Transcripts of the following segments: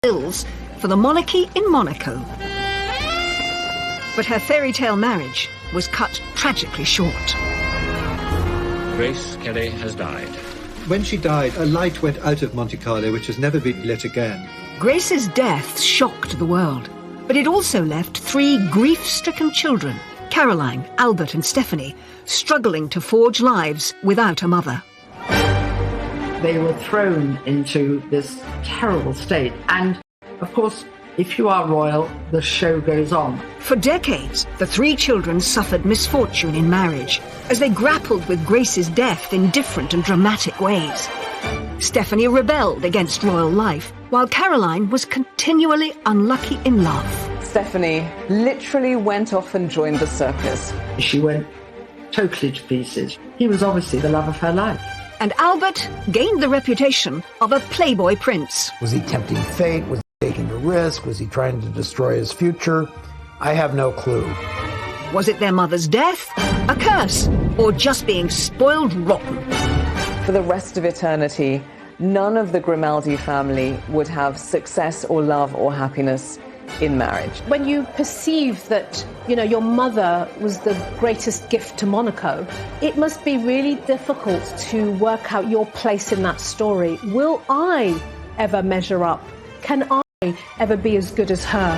bills for the monarchy in Monaco. But her fairy tale marriage was cut tragically short. Grace Kelly has died. When she died, a light went out of Monte Carlo which has never been lit again. Grace's death shocked the world, but it also left 3 grief-stricken children, Caroline, Albert and Stephanie, struggling to forge lives without a mother. They were thrown into this terrible state. And, of course, if you are royal, the show goes on. For decades, the 3 children suffered misfortune in marriage as they grappled with Grace's death in different and dramatic ways. Stephanie rebelled against royal life, while Caroline was continually unlucky in love. Stephanie literally went off and joined the circus. She went totally to pieces. He was obviously the love of her life. And Albert gained the reputation of a playboy prince. Was he tempting fate? Was he taking a risk? Was he trying to destroy his future? I have no clue. Was it their mother's death, a curse, or just being spoiled rotten? For the rest of eternity, none of the Grimaldi family would have success or love or happiness in marriage. When you perceive that, your mother was the greatest gift to Monaco, it must be really difficult to work out your place in that story. Will I ever measure up? Can I ever be as good as her?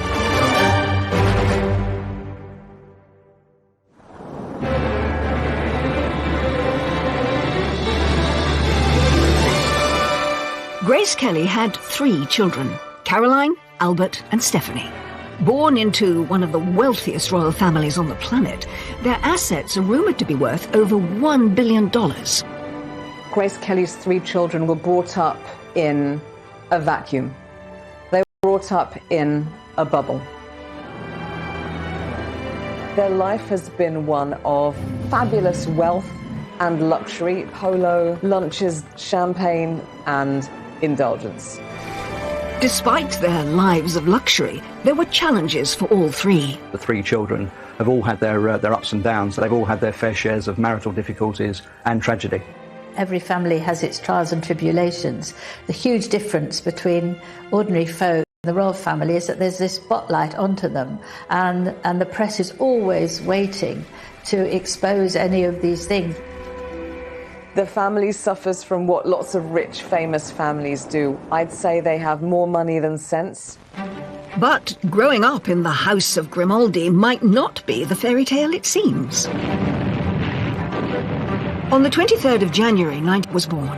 Grace Kelly had 3 children, Caroline, Albert and Stephanie. Born into one of the wealthiest royal families on the planet, their assets are rumoured to be worth over $1 billion. Grace Kelly's 3 children were brought up in a vacuum. They were brought up in a bubble. Their life has been one of fabulous wealth and luxury, polo, lunches, champagne and indulgence. Despite their lives of luxury, there were challenges for all 3. The 3 children have all had their ups and downs. They've all had their fair shares of marital difficulties and tragedy. Every family has its trials and tribulations. The huge difference between ordinary folk and the royal family is that there's this spotlight onto them, and the press is always waiting to expose any of these things. The family suffers from what lots of rich, famous families do. I'd say they have more money than sense. But growing up in the House of Grimaldi might not be the fairy tale it seems. On the 23rd of January, Knight was born.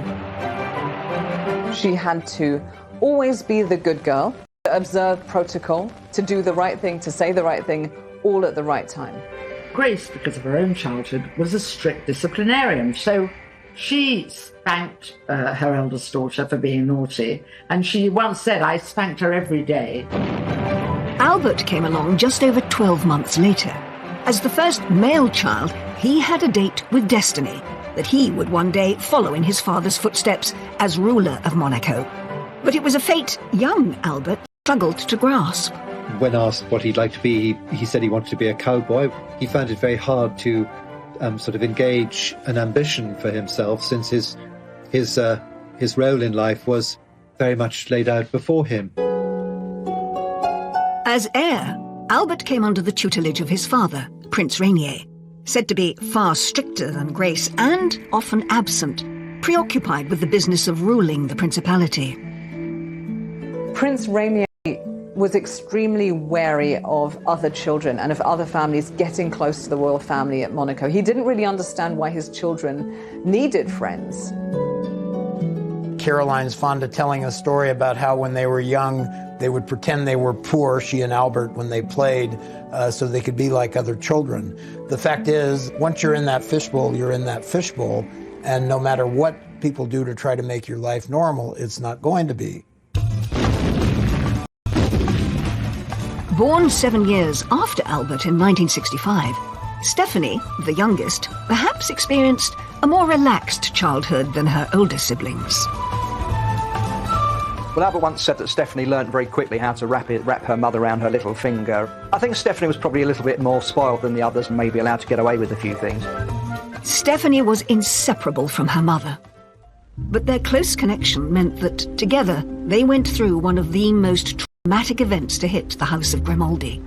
She had to always be the good girl, to observe protocol, to do the right thing, to say the right thing, all at the right time. Grace, because of her own childhood, was a strict disciplinarian, so she spanked her eldest daughter for being naughty, and she once said, "I spanked her every day." Albert came along just over 12 months later. As the first male child, he had a date with destiny, that he would one day follow in his father's footsteps as ruler of Monaco. But it was a fate young Albert struggled to grasp. When asked what he'd like to be, he said he wanted to be a cowboy. He found it very hard to sort of engage an ambition for himself, since his role in life was very much laid out before him. As heir, Albert came under the tutelage of his father, Prince Rainier, said to be far stricter than Grace and often absent, preoccupied with the business of ruling the principality. Prince Rainier was extremely wary of other children and of other families getting close to the royal family at Monaco. He didn't really understand why his children needed friends. Caroline's fond of telling a story about how when they were young, they would pretend they were poor, she and Albert, when they played, so they could be like other children. The fact is, once you're in that fishbowl, you're in that fishbowl, and no matter what people do to try to make your life normal, it's not going to be. Born 7 years after Albert in 1965, Stephanie, the youngest, perhaps experienced a more relaxed childhood than her older siblings. Well, Albert once said that Stephanie learnt very quickly how to wrap her mother around her little finger. I think Stephanie was probably a little bit more spoiled than the others and maybe allowed to get away with a few things. Stephanie was inseparable from her mother. But their close connection meant that, together, they went through one of the most traumatic events to hit the House of Grimaldi.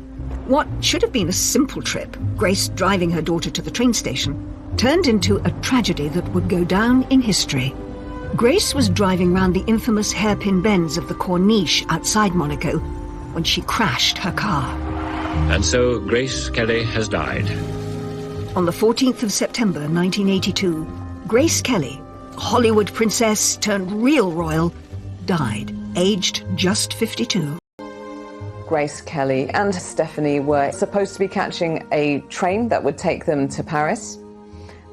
What should have been a simple trip, Grace driving her daughter to the train station, turned into a tragedy that would go down in history. Grace was driving round the infamous hairpin bends of the Corniche outside Monaco when she crashed her car. And so Grace Kelly has died. On the 14th of September 1982, Grace Kelly, Hollywood princess turned real royal, died, aged just 52. Grace Kelly and Stephanie were supposed to be catching a train that would take them to Paris.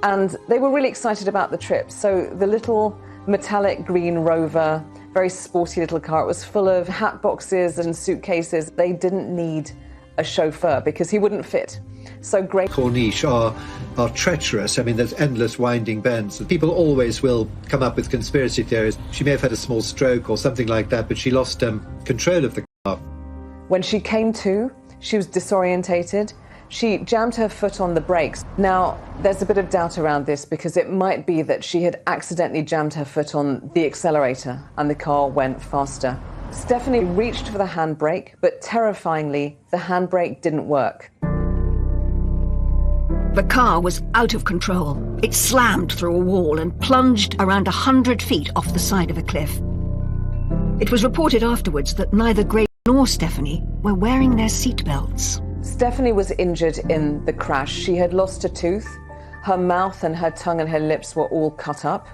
And they were really excited about the trip. So the little metallic green Rover, very sporty little car, it was full of hat boxes and suitcases. They didn't need a chauffeur because he wouldn't fit. So Grace... Corniche are treacherous. I mean, there's endless winding bends. People always will come up with conspiracy theories. She may have had a small stroke or something like that, but she lost control of the car. When she came to, she was disorientated. She jammed her foot on the brakes. Now, there's a bit of doubt around this because it might be that she had accidentally jammed her foot on the accelerator and the car went faster. Stephanie reached for the handbrake, but terrifyingly, the handbrake didn't work. The car was out of control. It slammed through a wall and plunged around 100 feet off the side of a cliff. It was reported afterwards that neither Grace nor Stephanie were wearing their seatbelts. Stephanie was injured in the crash. She had lost a tooth. Her mouth and her tongue and her lips were all cut up.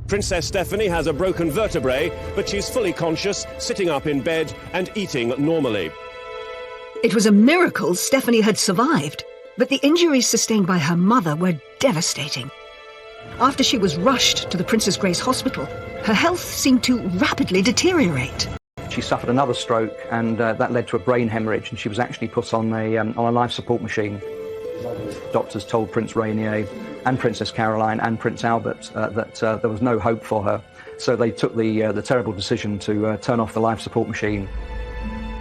Princess Stephanie has a broken vertebrae, but she's fully conscious, sitting up in bed and eating normally. It was a miracle Stephanie had survived, but the injuries sustained by her mother were devastating. After she was rushed to the Princess Grace Hospital, her health seemed to rapidly deteriorate. She suffered another stroke, and that led to a brain hemorrhage, and she was actually put on a life support machine. Doctors told Prince Rainier and Princess Caroline and Prince Albert that there was no hope for her. So they took the terrible decision to turn off the life support machine.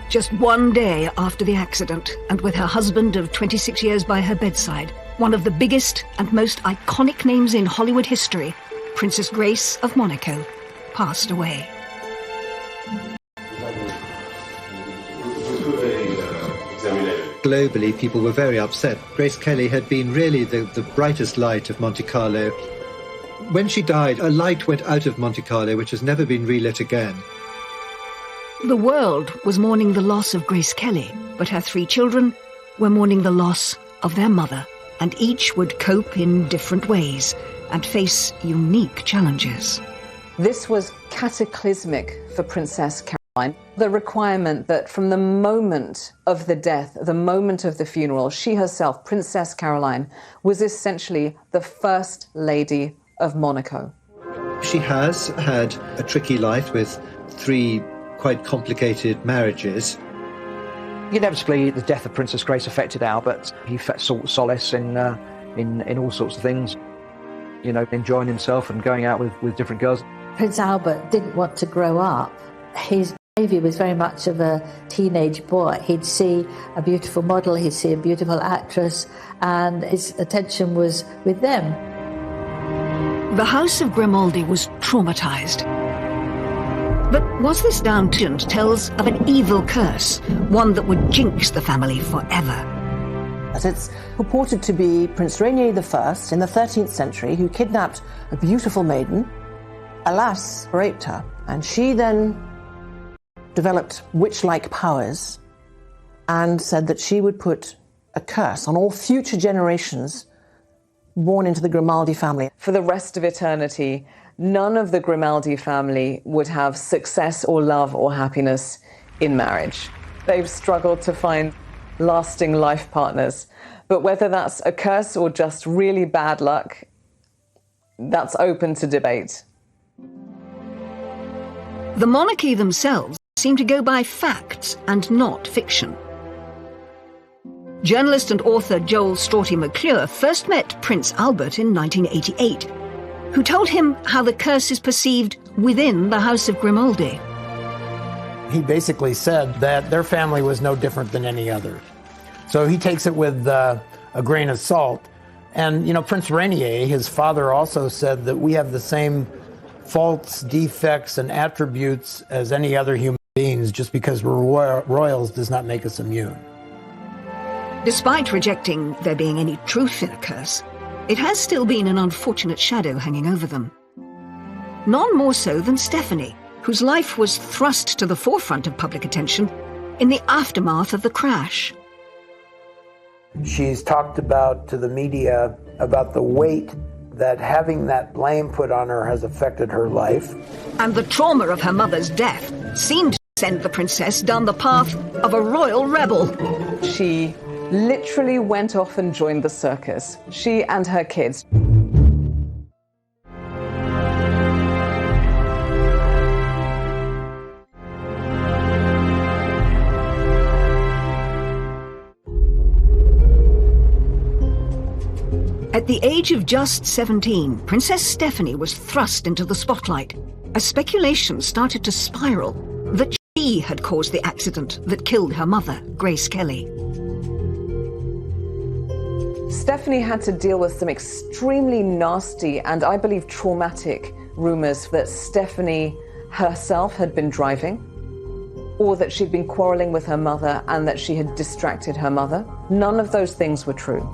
Just one day after the accident, and with her husband of 26 years by her bedside, one of the biggest and most iconic names in Hollywood history, Princess Grace of Monaco, passed away. Globally, people were very upset. Grace Kelly had been really the brightest light of Monte Carlo. When she died, a light went out of Monte Carlo, which has never been relit again. The world was mourning the loss of Grace Kelly, but her 3 children were mourning the loss of their mother, and each would cope in different ways and face unique challenges. This was cataclysmic for Princess Caroline. The requirement that from the moment of the death, the moment of the funeral, she herself, Princess Caroline, was essentially the First Lady of Monaco. She has had a tricky life with 3 quite complicated marriages. Inevitably, the death of Princess Grace affected Albert. He sought solace in all sorts of things, you know, enjoying himself and going out with different girls. Prince Albert didn't want to grow up. His behaviour was very much of a teenage boy. He'd see a beautiful model, he'd see a beautiful actress, and his attention was with them. The House of Grimaldi was traumatised. But was this down to tells of an evil curse, one that would jinx the family forever? As it's purported to be Prince Rainier I in the 13th century who kidnapped a beautiful maiden, alas, raped her, and she then developed witch-like powers and said that she would put a curse on all future generations born into the Grimaldi family. For the rest of eternity, none of the Grimaldi family would have success or love or happiness in marriage. They've struggled to find lasting life partners. But whether that's a curse or just really bad luck, that's open to debate. The monarchy themselves seem to go by facts and not fiction. Journalist and author Joel Strawty McClure first met Prince Albert in 1988, who told him how the curse is perceived within the House of Grimaldi. He basically said that their family was no different than any other. So he takes it with a grain of salt, And, Prince Rainier, his father, also said that we have the same faults, defects, and attributes as any other human beings. Just because we're royals does not make us immune. Despite rejecting there being any truth in a curse, it has still been an unfortunate shadow hanging over them. None more so than Stephanie, whose life was thrust to the forefront of public attention in the aftermath of the crash. She's talked about to the media about the weight that having that blame put on her has affected her life. And the trauma of her mother's death seemed to send the princess down the path of a royal rebel. She literally went off and joined the circus, she and her kids. At the age of just 17, Princess Stephanie was thrust into the spotlight as speculation started to spiral that she had caused the accident that killed her mother, Grace Kelly. Stephanie had to deal with some extremely nasty and, I believe, traumatic rumors that Stephanie herself had been driving, or that she'd been quarreling with her mother and that she had distracted her mother. None of those things were true.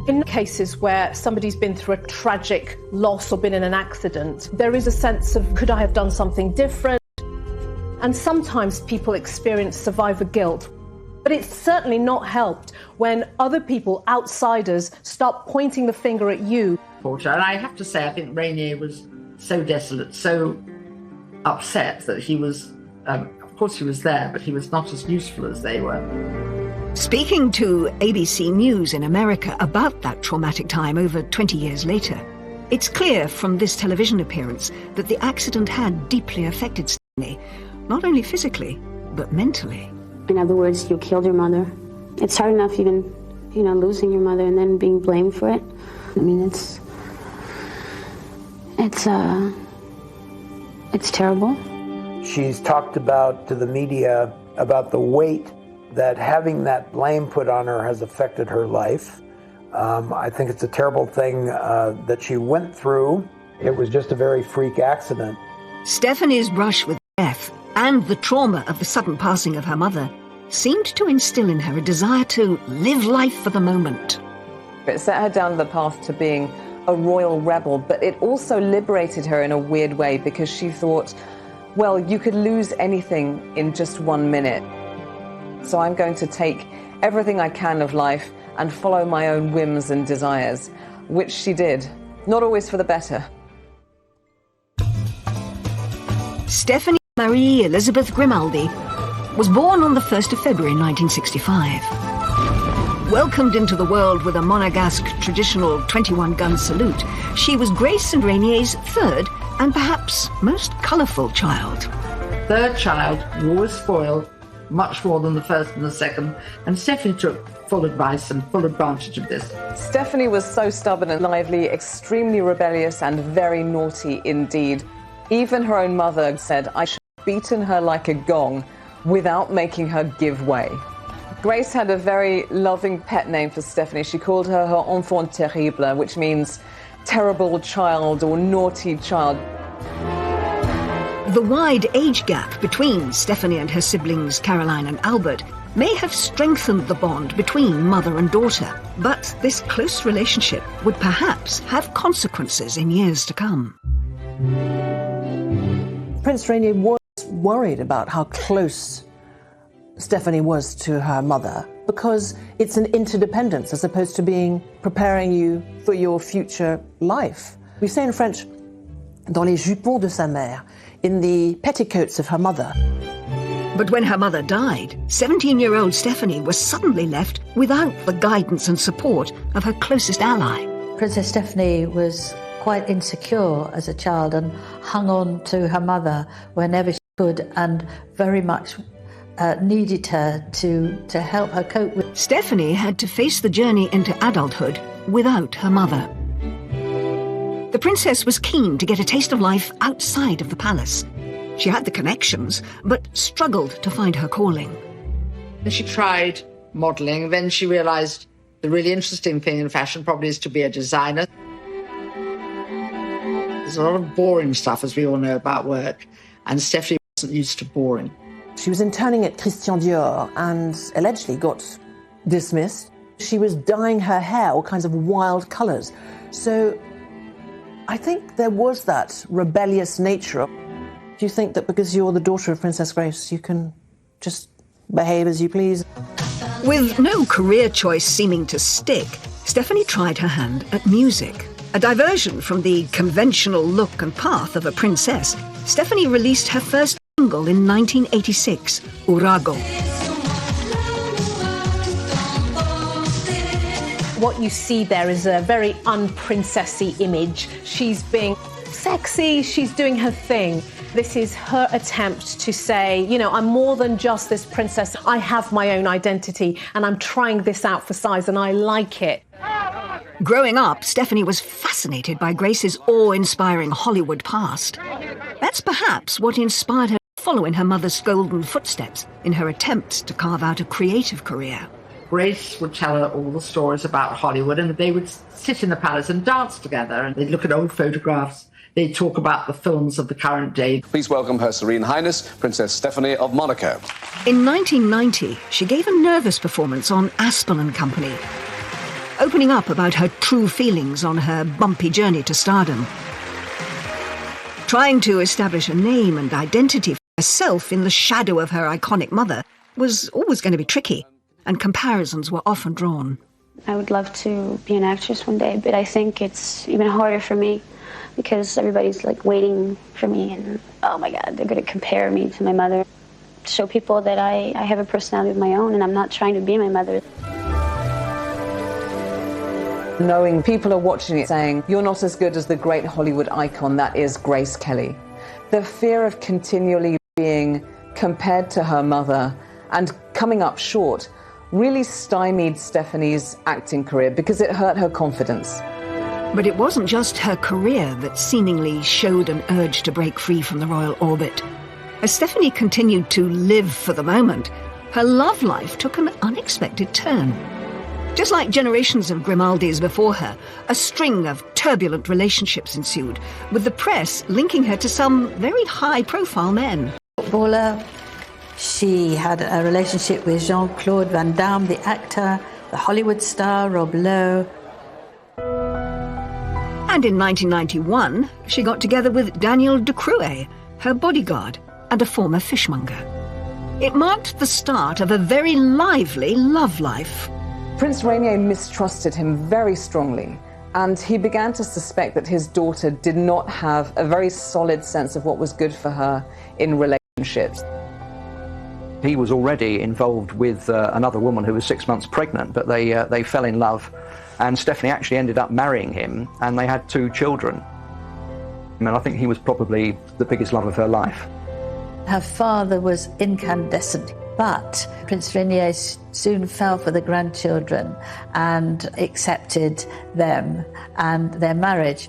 In cases where somebody's been through a tragic loss or been in an accident, there is a sense of, could I have done something different? And sometimes people experience survivor guilt. But it's certainly not helped when other people, outsiders, start pointing the finger at you. And I have to say, I think Rainier was so desolate, so upset that he was, of course he was there, but he was not as useful as they were. Speaking to ABC News in America about that traumatic time over 20 years later, it's clear from this television appearance that the accident had deeply affected Stephanie, not only physically, but mentally. In other words, you killed your mother. It's hard enough even, losing your mother and then being blamed for it. I mean, it's terrible. She's talked about to the media about the weight that having that blame put on her has affected her life. I think it's a terrible thing that she went through. It was just a very freak accident. Stephanie's brush with death and the trauma of the sudden passing of her mother seemed to instill in her a desire to live life for the moment. It set her down the path to being a royal rebel, but it also liberated her in a weird way because she thought, well, you could lose anything in just 1 minute. So I'm going to take everything I can of life and follow my own whims and desires, which she did, not always for the better. Stephanie Marie Elizabeth Grimaldi was born on the 1st of February 1965. Welcomed into the world with a Monegasque traditional 21-gun salute, she was Grace and Rainier's third and perhaps most colourful child. Third child, was spoiled, much more than the first and the second, and Stephanie took full advice and full advantage of this. Stephanie was so stubborn and lively, extremely rebellious and very naughty indeed. Even her own mother said, I should have beaten her like a gong without making her give way. Grace had a very loving pet name for Stephanie. She called her enfant terrible, which means terrible child or naughty child. The wide age gap between Stephanie and her siblings Caroline and Albert may have strengthened the bond between mother and daughter, but this close relationship would perhaps have consequences in years to come. Prince Rainier was worried about how close Stephanie was to her mother because it's an interdependence as opposed to preparing you for your future life. We say in French, dans les jupons de sa mère, in the petticoats of her mother. But when her mother died, 17-year-old Stephanie was suddenly left without the guidance and support of her closest ally. Princess Stephanie was quite insecure as a child and hung on to her mother whenever she could and very much needed her to help her cope with. Stephanie had to face the journey into adulthood without her mother. The princess was keen to get a taste of life outside of the palace. She had the connections, but struggled to find her calling. She tried modelling, then she realised The really interesting thing in fashion probably is to be a designer. There's a lot of boring stuff, as we all know, about work, and Stephanie wasn't used to boring. She was interning at Christian Dior and allegedly got dismissed. She was dyeing her hair all kinds of wild colours. So I think there was that rebellious nature. Do you think that because you're the daughter of Princess Grace, you can just behave as you please? With no career choice seeming to stick, Stephanie tried her hand at music. A diversion from the conventional look and path of a princess, Stephanie released her first single in 1986, Urago. What you see there is a very unprincessy image. She's being sexy, she's doing her thing. This is her attempt to say, you know, I'm more than just this princess. I have my own identity and I'm trying this out for size and I like it. Growing up, Stephanie was fascinated by Grace's awe-inspiring Hollywood past. That's perhaps what inspired her to follow in her mother's golden footsteps in her attempts to carve out a creative career. Grace would tell her all the stories about Hollywood, and they would sit in the palace and dance together, and they'd look at old photographs. They'd talk about the films of the current day. Please welcome Her Serene Highness, Princess Stephanie of Monaco. In 1990, she gave a nervous performance on Aspel & Company, opening up about her true feelings on her bumpy journey to stardom. Trying to establish a name and identity for herself in the shadow of her iconic mother was always going to be tricky, and comparisons were often drawn. I would love to be an actress one day, but I think it's even harder for me because everybody's like waiting for me and, oh my God, they're going to compare me to my mother. Show people that I have a personality of my own and I'm not trying to be my mother. Knowing people are watching it saying, you're not as good as the great Hollywood icon that is Grace Kelly. The fear of continually being compared to her mother and coming up short really stymied Stephanie's acting career because it hurt her confidence. But it wasn't just her career that seemingly showed an urge to break free from the royal orbit. As Stephanie continued to live for the moment, her love life took an unexpected turn. Just like generations of Grimaldis before her, a string of turbulent relationships ensued, with the press linking her to some very high-profile men. Footballer. She had a relationship with Jean-Claude Van Damme, the actor, the Hollywood star Rob Lowe. And in 1991, she got together with Daniel de Cruet, her bodyguard and a former fishmonger. It marked the start of a very lively love life. Prince Rainier mistrusted him very strongly, and he began to suspect that his daughter did not have a very solid sense of what was good for her in relationships. He was already involved with another woman who was 6 months pregnant, but they fell in love, and Stephanie actually ended up marrying him, and they had 2 children. And I think he was probably the biggest love of her life. Her father was incandescent, but Prince Rainier soon fell for the grandchildren and accepted them and their marriage.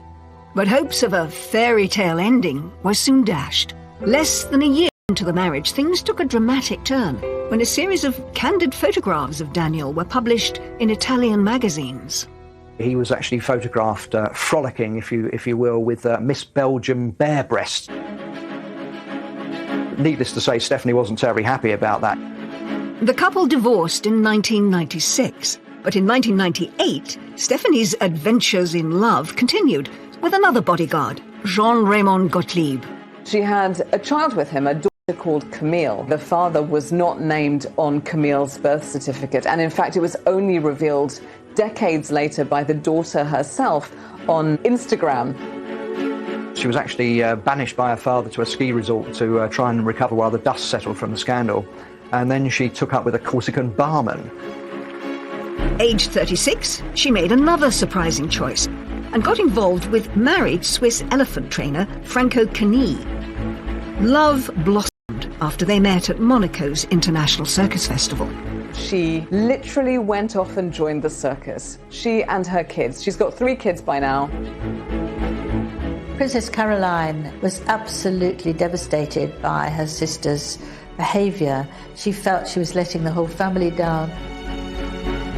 But hopes of a fairy tale ending were soon dashed. Less than a year into the marriage, things took a dramatic turn when a series of candid photographs of Daniel were published in Italian magazines. He was actually photographed frolicking, if you will, with Miss Belgium bare breasts. Needless to say, Stephanie wasn't terribly happy about that. The couple divorced in 1996, but in 1998, Stephanie's adventures in love continued with another bodyguard, Jean-Raymond Gottlieb. She had a child with him, a daughter called Camille. The father was not named on Camille's birth certificate, and in fact it was only revealed decades later by the daughter herself on Instagram. She was actually banished by her father to a ski resort to try and recover while the dust settled from the scandal. And then she took up with a Corsican barman. Aged 36, she made another surprising choice and got involved with married Swiss elephant trainer Franco Cani. Love blossomed after they met at Monaco's International Circus Festival. She literally went off and joined the circus. She and her kids. She's got 3 kids by now. Princess Caroline was absolutely devastated by her sister's behaviour. She felt she was letting the whole family down.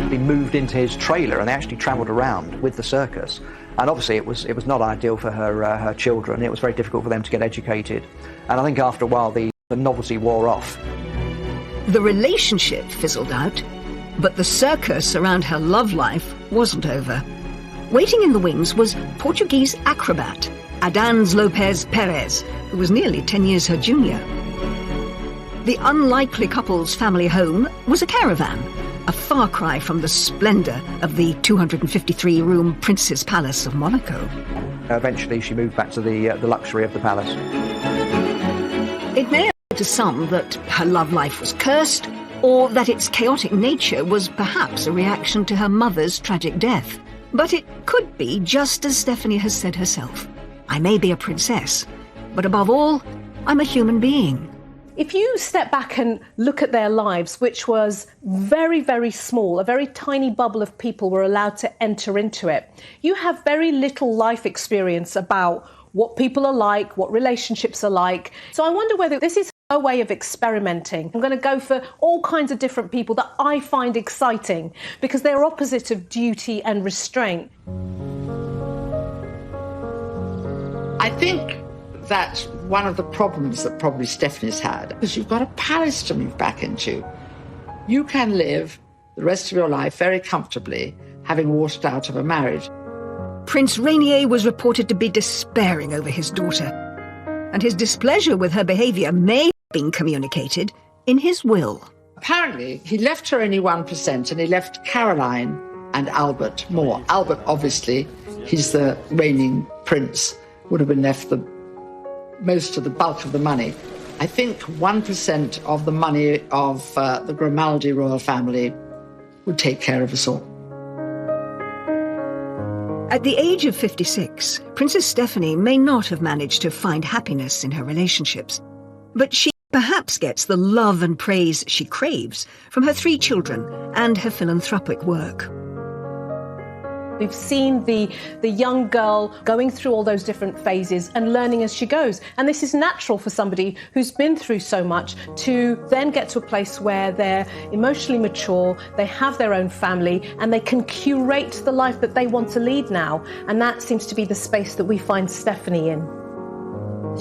actually moved into his trailer and they actually travelled around with the circus. And obviously it was not ideal for her children. It was very difficult for them to get educated. And I think after a while the novelty wore off. The relationship fizzled out, but the circus around her love life wasn't over. Waiting in the wings was Portuguese acrobat Adans Lopez Perez, who was nearly 10 years her junior. The unlikely couple's family home was a caravan, a far cry from the splendour of the 253-room Prince's Palace of Monaco. Eventually she moved back to the luxury of the palace. It may appear to some that her love life was cursed, or that its chaotic nature was perhaps a reaction to her mother's tragic death. But it could be just as Stephanie has said herself. I may be a princess, but above all, I'm a human being. If you step back and look at their lives, which was very, very small, a very tiny bubble of people were allowed to enter into it, you have very little life experience about what people are like, what relationships are like. So I wonder whether this is a way of experimenting. I'm going to go for all kinds of different people that I find exciting because they're opposite of duty and restraint. I think that's one of the problems that probably Stephanie's had, because you've got a palace to move back into. You can live the rest of your life very comfortably, having walked out of a marriage. Prince Rainier was reported to be despairing over his daughter, and his displeasure with her behaviour may have been communicated in his will. Apparently, he left her only 1%, and he left Caroline and Albert more. Albert, obviously, he's the reigning prince, would have been left most of the bulk of the money. I think 1% of the money of the Grimaldi royal family would take care of us all. At the age of 56, Princess Stephanie may not have managed to find happiness in her relationships, but she perhaps gets the love and praise she craves from her 3 children and her philanthropic work. We've seen the young girl going through all those different phases and learning as she goes. And this is natural for somebody who's been through so much to then get to a place where they're emotionally mature, they have their own family, and they can curate the life that they want to lead now. And that seems to be the space that we find Stephanie in.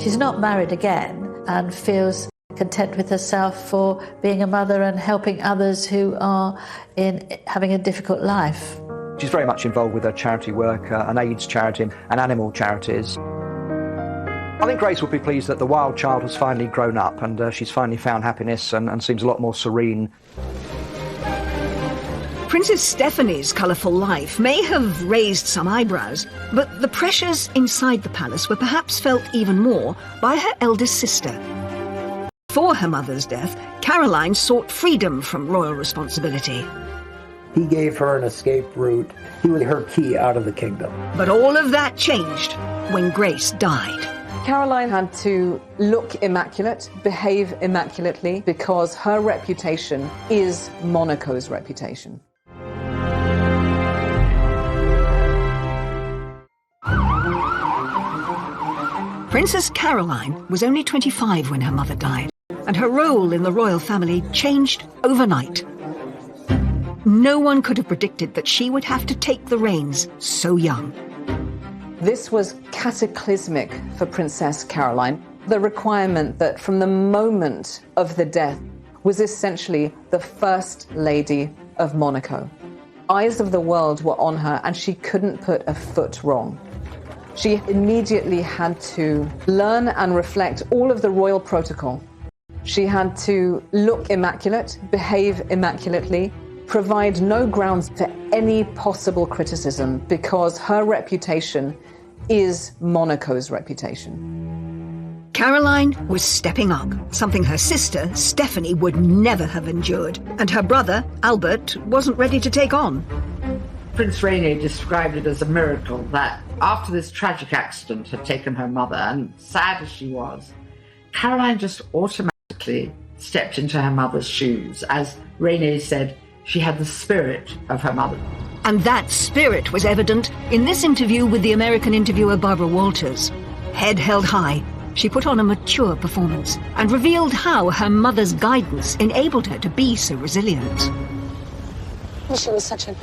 She's not married again and feels content with herself for being a mother and helping others who are having a difficult life. She's very much involved with her charity work, an AIDS charity and animal charities. I think Grace would be pleased that the wild child has finally grown up and she's finally found happiness and seems a lot more serene. Princess Stephanie's colourful life may have raised some eyebrows, but the pressures inside the palace were perhaps felt even more by her eldest sister. Before her mother's death, Caroline sought freedom from royal responsibility. He gave her an escape route. He was her key out of the kingdom. But all of that changed when Grace died. Caroline had to look immaculate, behave immaculately, because her reputation is Monaco's reputation. Princess Caroline was only 25 when her mother died, and her role in the royal family changed overnight. No one could have predicted that she would have to take the reins so young. This was cataclysmic for Princess Caroline. The requirement that from the moment of the death was essentially the First Lady of Monaco. Eyes of the world were on her and she couldn't put a foot wrong. She immediately had to learn and reflect all of the royal protocol. She had to look immaculate, behave immaculately, provide no grounds for any possible criticism because her reputation is Monaco's reputation. Caroline was stepping up, something her sister, Stephanie, would never have endured, and her brother, Albert, wasn't ready to take on. Prince Rainier described it as a miracle that after this tragic accident had taken her mother, and sad as she was, Caroline just automatically stepped into her mother's shoes. As Rainier said, she had the spirit of her mother. And that spirit was evident in this interview with the American interviewer Barbara Walters. Head held high, she put on a mature performance and revealed how her mother's guidance enabled her to be so resilient. She was such an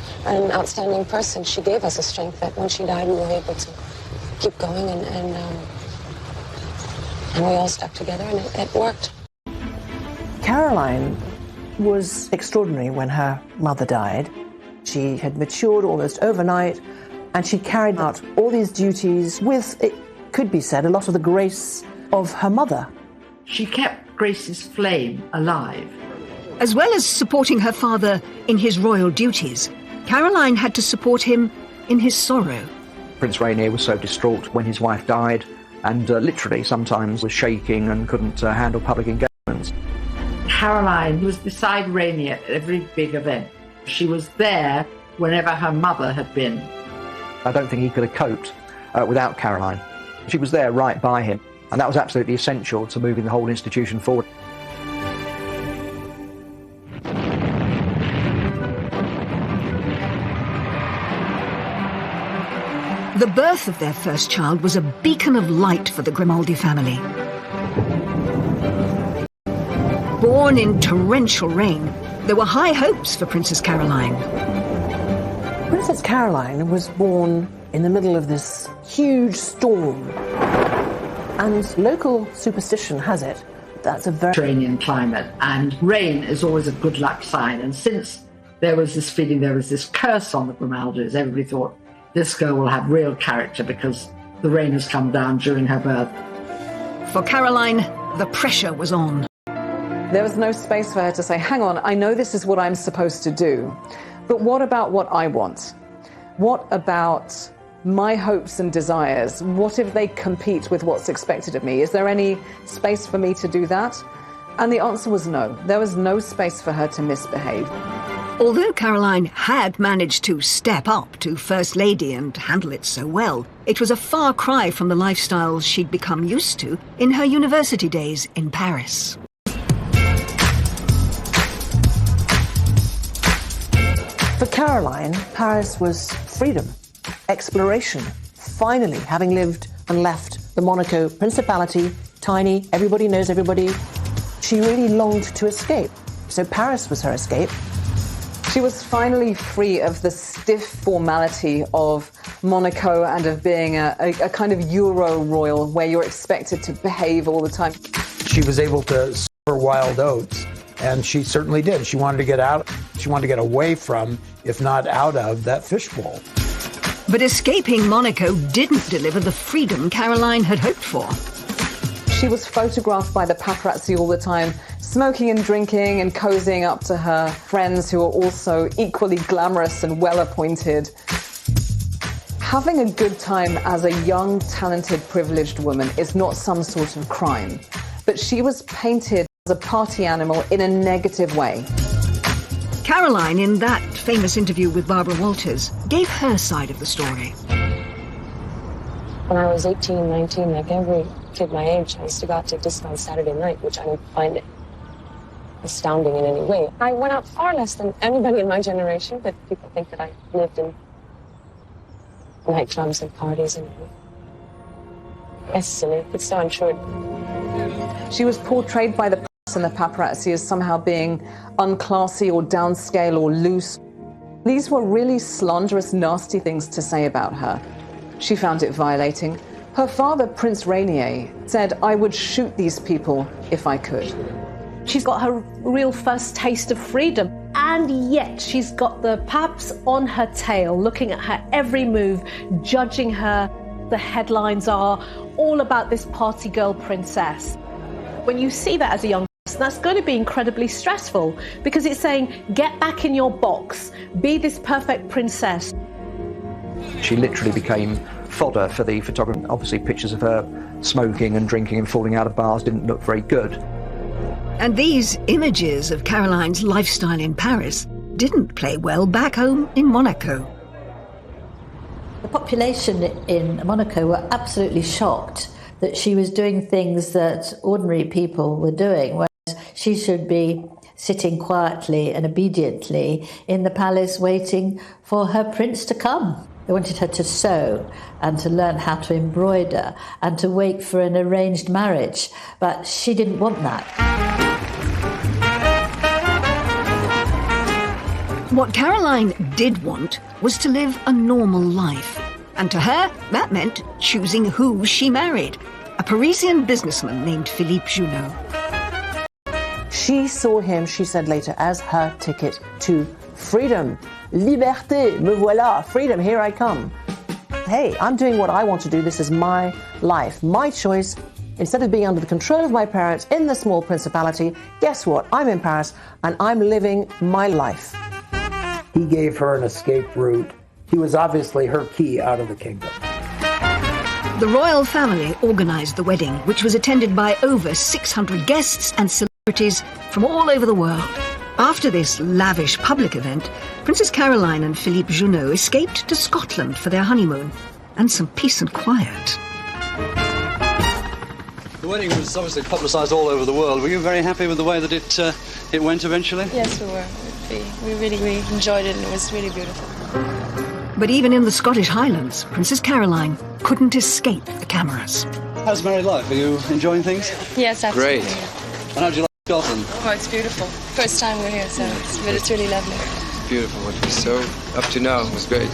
outstanding person. She gave us a strength that when she died, we were able to keep going, and we all stuck together, and it worked. Caroline was extraordinary when her mother died. She had matured almost overnight, and she carried out all these duties with, it could be said, a lot of the grace of her mother. She kept Grace's flame alive. As well as supporting her father in his royal duties, Caroline had to support him in his sorrow. Prince Rainier was so distraught when his wife died, and literally sometimes was shaking and couldn't handle public engagements. Caroline was beside Rainier at every big event. She was there whenever her mother had been. I don't think he could have coped without Caroline. She was there right by him, and that was absolutely essential to moving the whole institution forward. The birth of their first child was a beacon of light for the Grimaldi family. Born in torrential rain, there were high hopes for Princess Caroline. Princess Caroline was born in the middle of this huge storm. And local superstition has it that's a very Mediterranean climate, and rain is always a good luck sign. And since there was this feeling, there was this curse on the Grimaldis, everybody thought this girl will have real character because the rain has come down during her birth. For Caroline, the pressure was on. There was no space for her to say, hang on, I know this is what I'm supposed to do, but what about what I want? What about my hopes and desires? What if they compete with what's expected of me? Is there any space for me to do that? And the answer was no. There was no space for her to misbehave. Although Caroline had managed to step up to First Lady and handle it so well, it was a far cry from the lifestyle she'd become used to in her university days in Paris. For Caroline, Paris was freedom, exploration, finally having lived and left the Monaco Principality, tiny, everybody knows everybody. She really longed to escape, so Paris was her escape. She was finally free of the stiff formality of Monaco and of being a kind of Euro royal where you're expected to behave all the time. She was able to sow her wild oats, and she certainly did. She wanted to get out. She wanted to get away from, if not out of, that fishbowl. But escaping Monaco didn't deliver the freedom Caroline had hoped for. She was photographed by the paparazzi all the time, smoking and drinking and cozying up to her friends who were also equally glamorous and well-appointed. Having a good time as a young, talented, privileged woman is not some sort of crime, but she was painted as a party animal in a negative way. Caroline, in that famous interview with Barbara Walters, gave her side of the story. When I was 18, 19, like every kid my age, I used to go out to disco on Saturday night, which I don't find astounding in any way. I went out far less than anybody in my generation, but people think that I lived in nightclubs and parties, and it's silly. It's so untrue. She was portrayed by the press and the paparazzi as somehow being unclassy or downscale or loose. These were really slanderous, nasty things to say about her. She found it violating. Her father, Prince Rainier, said, I would shoot these people if I could. She's got her real first taste of freedom, and yet she's got the paps on her tail, looking at her every move, judging her. The headlines are all about this party girl princess. When you see that as a young person, that's going to be incredibly stressful, because it's saying, get back in your box, be this perfect princess. She literally became fodder for the photographer. Obviously, pictures of her smoking and drinking and falling out of bars didn't look very good. And these images of Caroline's lifestyle in Paris didn't play well back home in Monaco. The population in Monaco were absolutely shocked that she was doing things that ordinary people were doing, whereas she should be sitting quietly and obediently in the palace waiting for her prince to come. They wanted her to sew and to learn how to embroider and to wait for an arranged marriage, but she didn't want that. What Caroline did want was to live a normal life. And to her, that meant choosing who she married, a Parisian businessman named Philippe Junot. She saw him, she said later, as her ticket to freedom. Liberté, me voilà, freedom, here I come. Hey, I'm doing what I want to do. This is my life, my choice. Instead of being under the control of my parents in the small principality, guess what? I'm in Paris and I'm living my life. He gave her an escape route. He was obviously her key out of the kingdom. The royal family organised the wedding, which was attended by over 600 guests and celebrities from all over the world. After this lavish public event, Princess Caroline and Philippe Junot escaped to Scotland for their honeymoon and some peace and quiet. The wedding was obviously publicised all over the world. Were you very happy with the way that it went eventually? Yes, we were. We really enjoyed it, and it was really beautiful. But even in the Scottish Highlands, Princess Caroline couldn't escape the cameras. How's married life? Are you enjoying things? Yes, absolutely. Great. And how do you like Scotland? Oh, it's beautiful. First time we're here, so it's really lovely. It's beautiful. What we saw up to now was great.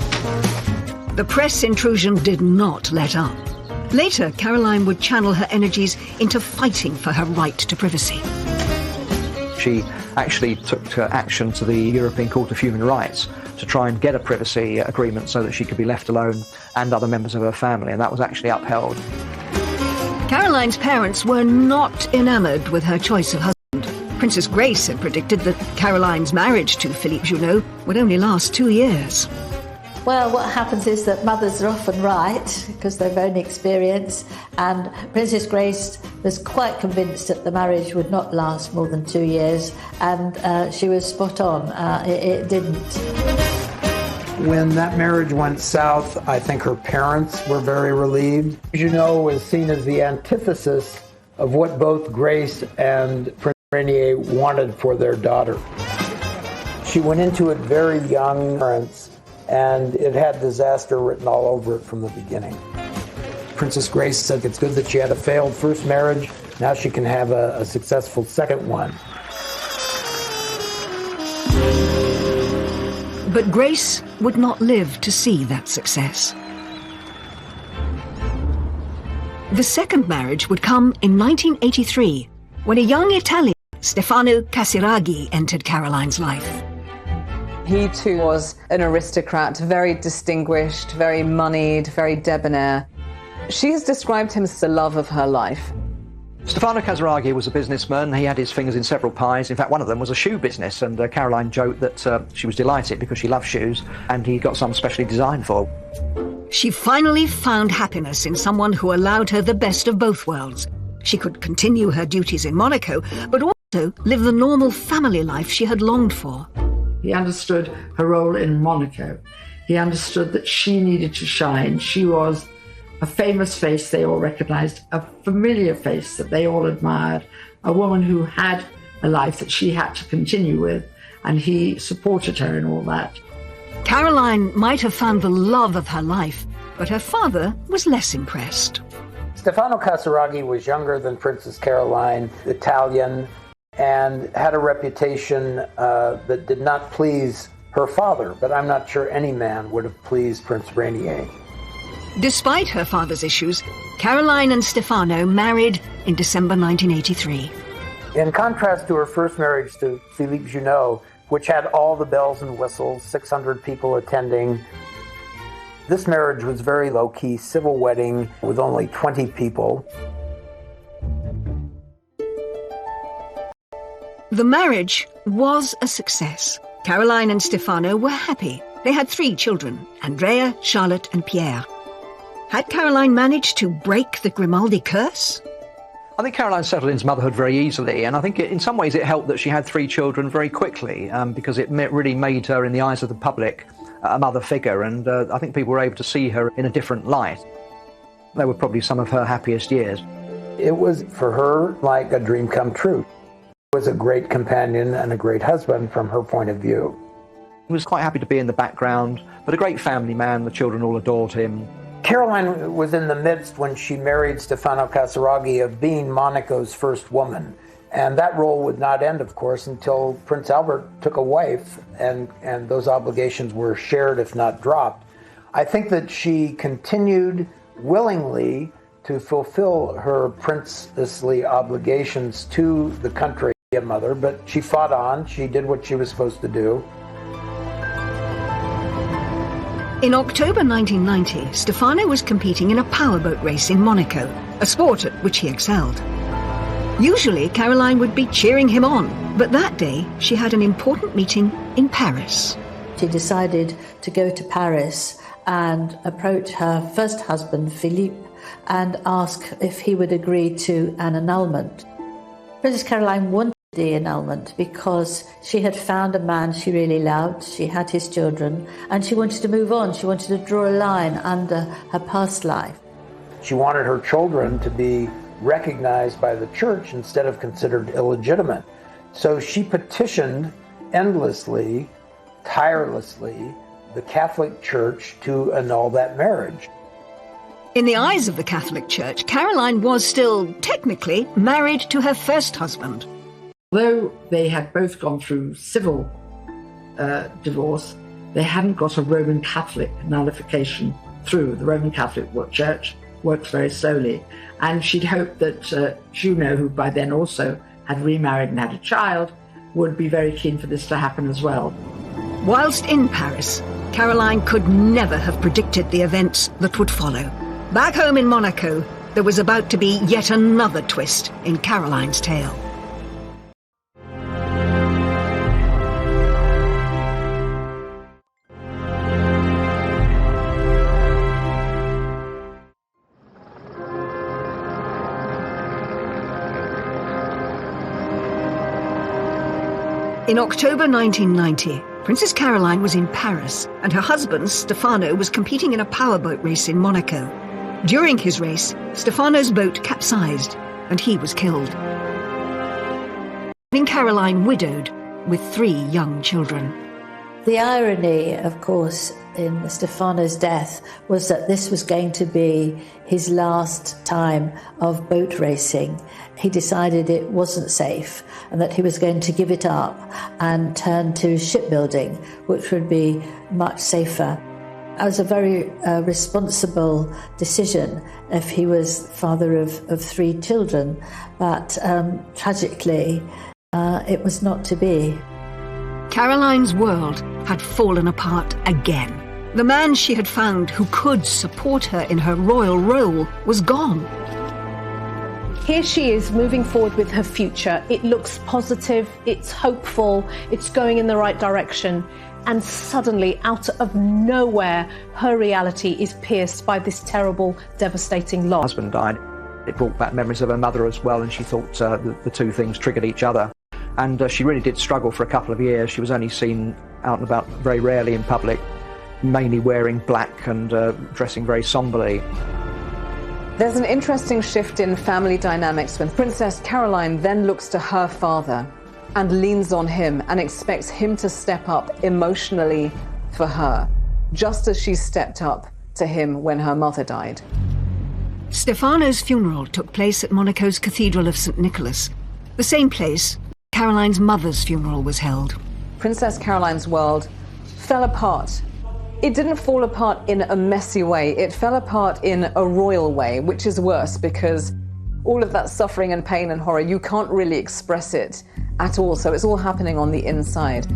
The press intrusion did not let up. Later, Caroline would channel her energies into fighting for her right to privacy. She actually took action to the European Court of Human Rights to try and get a privacy agreement so that she could be left alone and other members of her family, and that was actually upheld. Caroline's parents were not enamoured with her choice of husband. Princess Grace had predicted that Caroline's marriage to Philippe Junot would only last 2 years. Well, what happens is that mothers are often right because they've own experience, and Princess Grace was quite convinced that the marriage would not last more than 2 years, and she was spot on. It didn't. When that marriage went south, I think her parents were very relieved. Junot was seen as the antithesis of what both Grace and Prince Rainier wanted for their daughter. She went into it very young, and it had disaster written all over it from the beginning. Princess Grace said it's good that she had a failed first marriage. Now she can have a successful second one. But Grace would not live to see that success. The second marriage would come in 1983, when a young Italian, Stefano Casiraghi, entered Caroline's life. He too was an aristocrat, very distinguished, very moneyed, very debonair. She has described him as the love of her life. Stefano Casiraghi was a businessman. He had his fingers in several pies. In fact, one of them was a shoe business, and Caroline joked that she was delighted because she loved shoes, and he got some specially designed for her. She finally found happiness in someone who allowed her the best of both worlds. She could continue her duties in Monaco, but also live the normal family life she had longed for. He understood her role in Monaco. He understood that she needed to shine. She was a famous face they all recognized, a familiar face that they all admired, a woman who had a life that she had to continue with, and he supported her in all that. Caroline might have found the love of her life, but her father was less impressed. Stefano Casiraghi was younger than Princess Caroline, Italian, and had a reputation that did not please her father, but I'm not sure any man would have pleased Prince Rainier. Despite her father's issues, Caroline and Stefano married in December 1983. In contrast to her first marriage to Philippe Junot, which had all the bells and whistles, 600 people attending, this marriage was very low-key, civil wedding with only 20 people. The marriage was a success. Caroline and Stefano were happy. They had 3 children, Andrea, Charlotte and Pierre. Had Caroline managed to break the Grimaldi curse? I think Caroline settled into motherhood very easily, and I think in some ways it helped that she had 3 children very quickly, because it really made her, in the eyes of the public, a mother figure, and I think people were able to see her in a different light. They were probably some of her happiest years. It was, for her, like a dream come true. He was a great companion and a great husband from her point of view. He was quite happy to be in the background, but a great family man. The children all adored him. Caroline was in the midst, when she married Stefano Casiraghi, of being Monaco's first woman. And that role would not end, of course, until Prince Albert took a wife, and those obligations were shared, if not dropped. I think that she continued willingly to fulfill her princessly obligations to the country and mother, but she fought on. She did what she was supposed to do. In October 1990, Stefano was competing in a powerboat race in Monaco, a sport at which he excelled. Usually, Caroline would be cheering him on, but that day she had an important meeting in Paris. She decided to go to Paris and approach her first husband, Philippe, and ask if he would agree to an annulment. Princess Caroline wanted the annulment because she had found a man she really loved, she had his children, and she wanted to move on. She wanted to draw a line under her past life. She wanted her children to be recognized by the church instead of considered illegitimate. So she petitioned endlessly, tirelessly, the Catholic Church to annul that marriage. In the eyes of the Catholic Church, Caroline was still, technically, married to her first husband. Though they had both gone through civil divorce, they hadn't got a Roman Catholic nullification through. The Roman Catholic Church works very slowly. And she'd hoped that Juno, who by then also had remarried and had a child, would be very keen for this to happen as well. Whilst in Paris, Caroline could never have predicted the events that would follow. Back home in Monaco, there was about to be yet another twist in Caroline's tale. In October 1990, Princess Caroline was in Paris, and her husband, Stefano, was competing in a powerboat race in Monaco. During his race, Stefano's boat capsized, and he was killed, leaving Caroline widowed with 3 young children. The irony, of course, in Stefano's death was that this was going to be his last time of boat racing. He decided it wasn't safe and that he was going to give it up and turn to shipbuilding, which would be much safer. It was a very responsible decision if he was father of 3 children, but tragically, it was not to be. Caroline's world had fallen apart again. The man she had found who could support her in her royal role was gone. Here she is moving forward with her future. It looks positive, it's hopeful, it's going in the right direction. And suddenly, out of nowhere, her reality is pierced by this terrible, devastating loss. Her husband died. It brought back memories of her mother as well, and she thought the two things triggered each other. And she really did struggle for a couple of years. She was only seen out and about very rarely in public, mainly wearing black and dressing very somberly. There's an interesting shift in family dynamics when Princess Caroline then looks to her father and leans on him and expects him to step up emotionally for her, just as she stepped up to him when her mother died. Stefano's funeral took place at Monaco's Cathedral of St. Nicholas, the same place Caroline's mother's funeral was held. Princess Caroline's world fell apart. It didn't fall apart in a messy way. It fell apart in a royal way, which is worse because all of that suffering and pain and horror, you can't really express it at all. So it's all happening on the inside.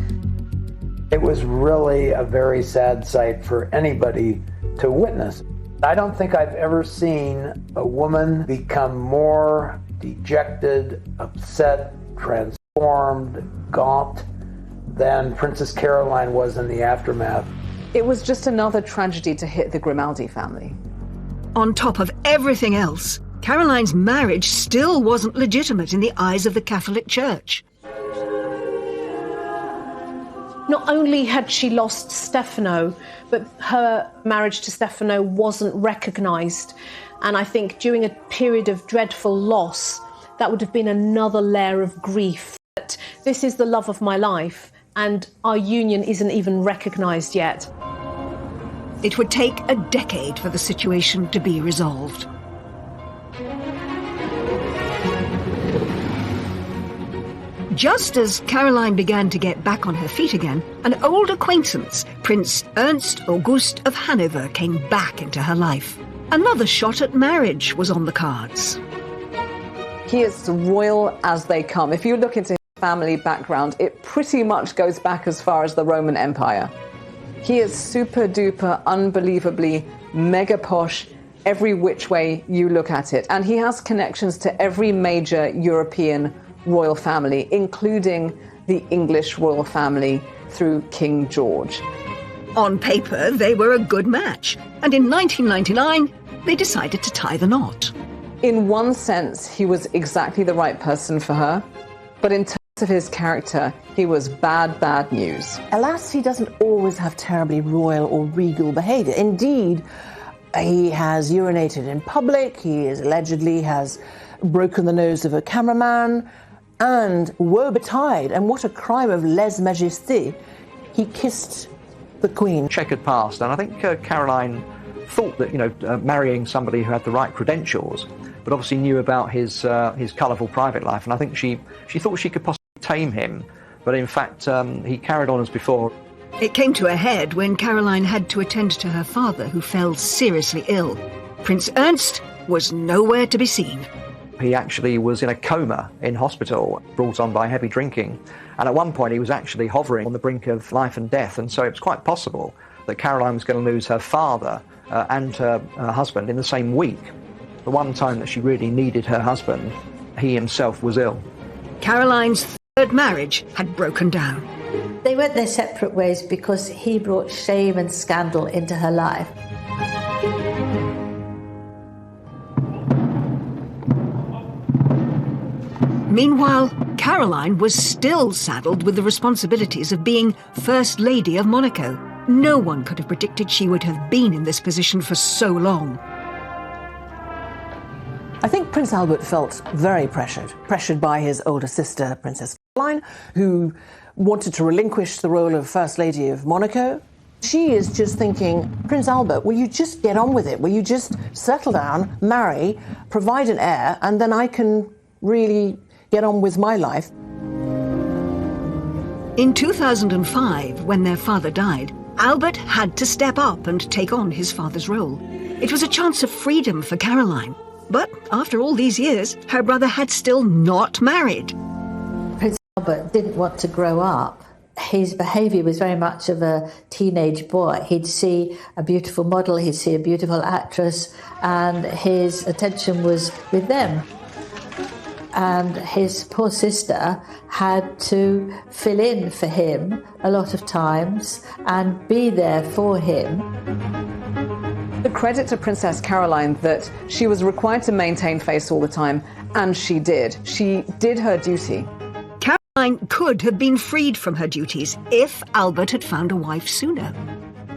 It was really a very sad sight for anybody to witness. I don't think I've ever seen a woman become more dejected, upset, transformed, gaunt than Princess Caroline was in the aftermath. It was just another tragedy to hit the Grimaldi family. On top of everything else, Caroline's marriage still wasn't legitimate in the eyes of the Catholic Church. Not only had she lost Stefano, but her marriage to Stefano wasn't recognised. And I think during a period of dreadful loss, that would have been another layer of grief. That this is the love of my life, and our union isn't even recognised yet. It would take a decade for the situation to be resolved. Just as Caroline began to get back on her feet again, an old acquaintance, Prince Ernst August of Hanover, came back into her life. Another shot at marriage was on the cards. He is royal as they come. If you look into his family background, it pretty much goes back as far as the Roman Empire. He is super duper, unbelievably mega posh, every which way you look at it. And he has connections to every major European royal family, including the English royal family through King George. On paper, they were a good match, and in 1999, they decided to tie the knot. In one sense, he was exactly the right person for her, but in terms of his character, he was bad news. Alas, he doesn't always have terribly royal or regal behaviour. Indeed, he has urinated in public, he allegedly has broken the nose of a cameraman, and woe betide, and what a crime of lèse-majesté, he kissed the Queen. Checkered past, and I think Caroline thought that, marrying somebody who had the right credentials, but obviously knew about his colourful private life, and I think she thought she could possibly tame him, but in fact he carried on as before. It came to a head when Caroline had to attend to her father, who fell seriously ill. Prince Ernst was nowhere to be seen. He actually was in a coma in hospital, brought on by heavy drinking, and at one point he was actually hovering on the brink of life and death, and so it was quite possible that Caroline was going to lose her father and her husband in the same week. The one time that she really needed her husband, he himself was ill. Caroline's third marriage had broken down. They went their separate ways because he brought shame and scandal into her life. Meanwhile, Caroline was still saddled with the responsibilities of being First Lady of Monaco. No one could have predicted she would have been in this position for so long. I think Prince Albert felt very pressured by his older sister, Princess Caroline, who wanted to relinquish the role of First Lady of Monaco. She is just thinking, Prince Albert, will you just get on with it? Will you just settle down, marry, provide an heir, and then I can really get on with my life? In 2005, when their father died, Albert had to step up and take on his father's role. It was a chance of freedom for Caroline. But after all these years, her brother had still not married. Prince Albert didn't want to grow up. His behaviour was very much of a teenage boy. He'd see a beautiful model, he'd see a beautiful actress, and his attention was with them. And his poor sister had to fill in for him a lot of times and be there for him. The credit to Princess Caroline that she was required to maintain face all the time, and she did. She did her duty. Caroline could have been freed from her duties if Albert had found a wife sooner.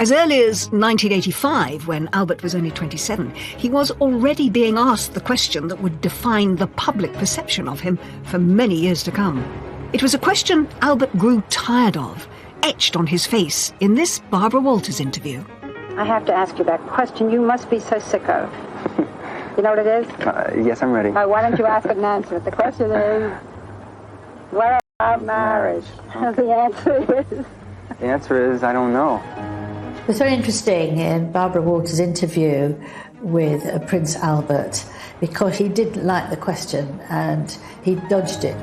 As early as 1985, when Albert was only 27, he was already being asked the question that would define the public perception of him for many years to come. It was a question Albert grew tired of, etched on his face in this Barbara Walters interview. I have to ask you that question you must be so sick of. You know what it is? Yes, I'm ready. Why don't you ask it and answer it? The question is, what about marriage? Okay. The answer is... The answer is, I don't know. It was very interesting in Barbara Walters' interview with Prince Albert because he didn't like the question and he dodged it.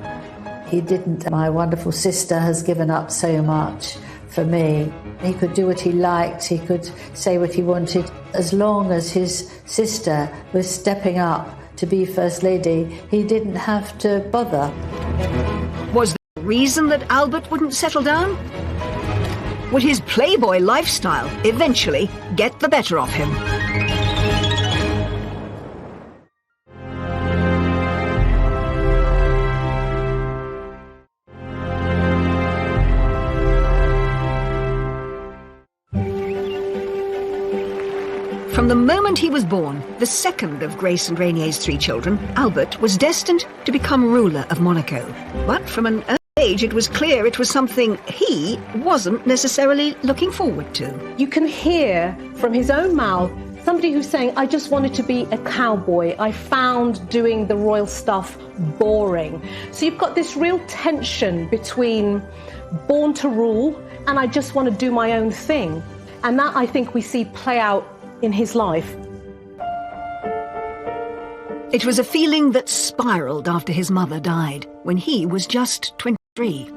He didn't. My wonderful sister has given up so much for me. He could do what he liked, he could say what he wanted. As long as his sister was stepping up to be First Lady, he didn't have to bother. Was there a reason that Albert wouldn't settle down? Would his playboy lifestyle eventually get the better of him? From the moment he was born, the second of Grace and Rainier's three children, Albert was destined to become ruler of Monaco. But from an early age, it was clear it was something he wasn't necessarily looking forward to. You can hear from his own mouth Somebody who's saying, I just wanted to be a cowboy. I found doing the royal stuff boring. So you've got this real tension between born to rule and I just want to do my own thing. And that, I think, we see play out in his life. It was a feeling that spiraled after his mother died, when he was just 23.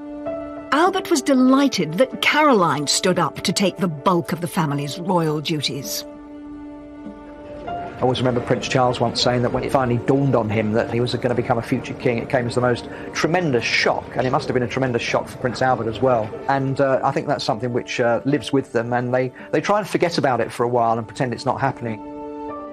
Albert was delighted that Caroline stood up to take the bulk of the family's royal duties. I always remember Prince Charles once saying that when it finally dawned on him that he was going to become a future king, it came as the most tremendous shock, and it must have been a tremendous shock for Prince Albert as well. And I think that's something which lives with them, and they try and forget about it for a while and pretend it's not happening.